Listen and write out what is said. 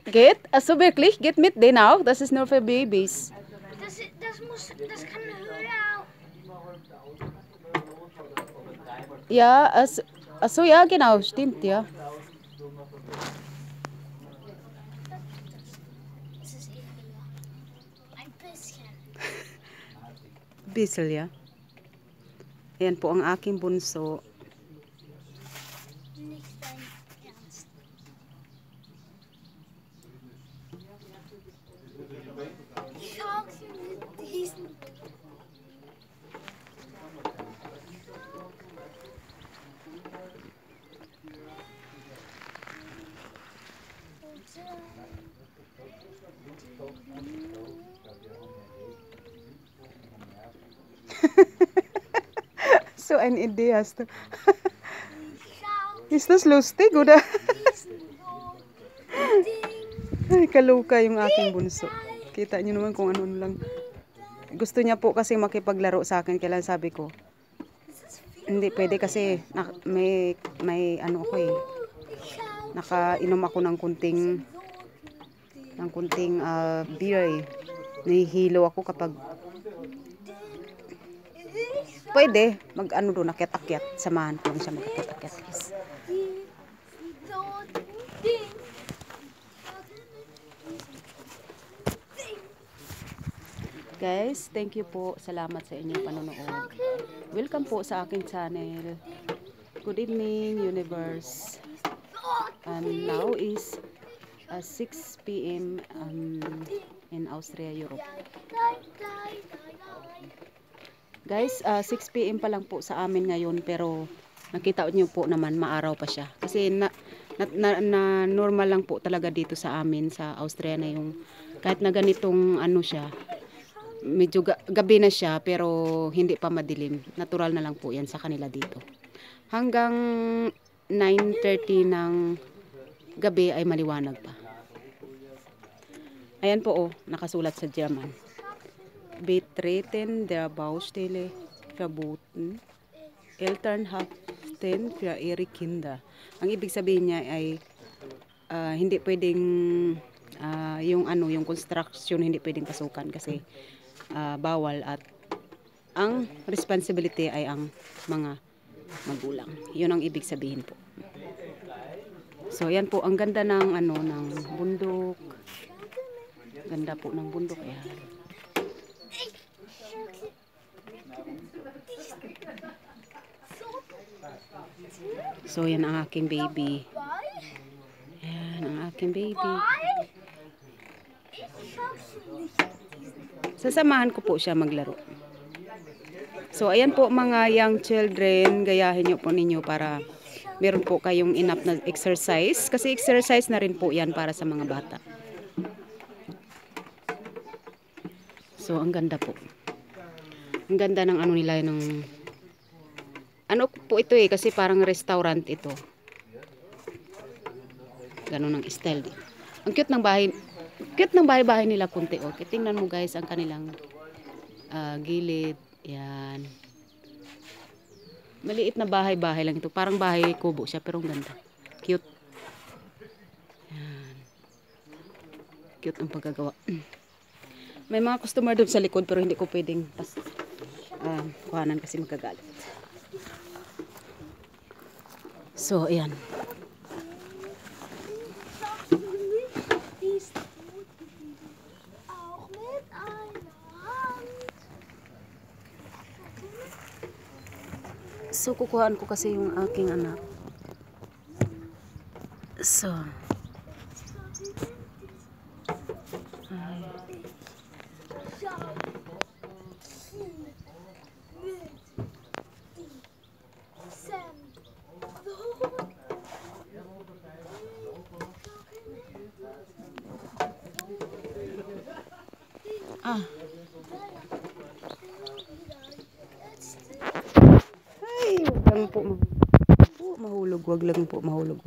Geht? Also wirklich? Geht mit denen auch? Das ist nur für Babys. Das kann höher. Ja, also ja, genau, stimmt, ja. Das ist eh höher. Ein bisschen. Bissel, ja. Ayan po ang aking bunso. Nicht dein Ernst. Schau mit diesen. So eine Idee hast du. Schau Ist das lustig, oder? diesen Ding. Ay, kaluka yung aking bunso. Kita niyo naman kung ano lang. Gusto niya po kasi makipaglaro sa akin. Kailan sabi ko, hindi pwede kasi may ano ko eh. Schau Nakainom ako ng kunting beer eh. Nahihilo ako kapag pwede mag ano doon akyat-akyat. Samahan ko lang siya mag-akyat-akyat. Guys, thank you po. Salamat sa inyong panonood. Welcome po sa aking channel. Good evening, universe. And now is 6 p.m. In Austria, Europe. Guys, 6 p.m. pa lang po sa amin ngayon, pero nakita niyo po naman maaraw pa siya. Kasi na normal lang po talaga dito sa amin sa Austria na yung kahit na ganitong ano siya, medyo gabi na siya pero hindi pa madilim. Natural na lang po yan sa kanila dito. Hanggang 9:30 ng gabi ay maliwanag pa. Ayan po oh, nakasulat sa German. Betreten der Baustelle verboten. Eltern haften für ihre Kinder. Ang ibig sabihin niya ay hindi pwedeng yung construction hindi pwedeng pasukan kasi bawal at ang responsibility ay ang mga magulang. 'Yun ang ibig sabihin po. So ayan po ang ganda ng ng bundok. Ganda po ng bundok yan. So yan ang aking baby. Yan ang aking baby. Sasamahan ko po siya maglaro. So ayan po mga young children, gayahin niyo po ninyo para meron po kayong enough na exercise. Kasi exercise na rin po yan para sa mga bata. So ang ganda po. Ang ganda ng ano nila ng ano po ito eh kasi parang restaurant ito. Ganun ang style din. Ang cute ng bahay. Cute ng bahay-bahay nila kunti oh. Tingnan mo guys ang kanilang gilid. Yan. Maliit na bahay-bahay lang ito. Parang bahay kubo siya pero ang ganda. Cute. Yan. Cute ang pagkagawa. May mga customer doon sa likod pero hindi ko pwedeng kuhanan kasi magagalit. So, ayan. So, kukuhaan ko kasi yung aking anak. So, ay, wag lang po mahulog, wag lang po mahulog.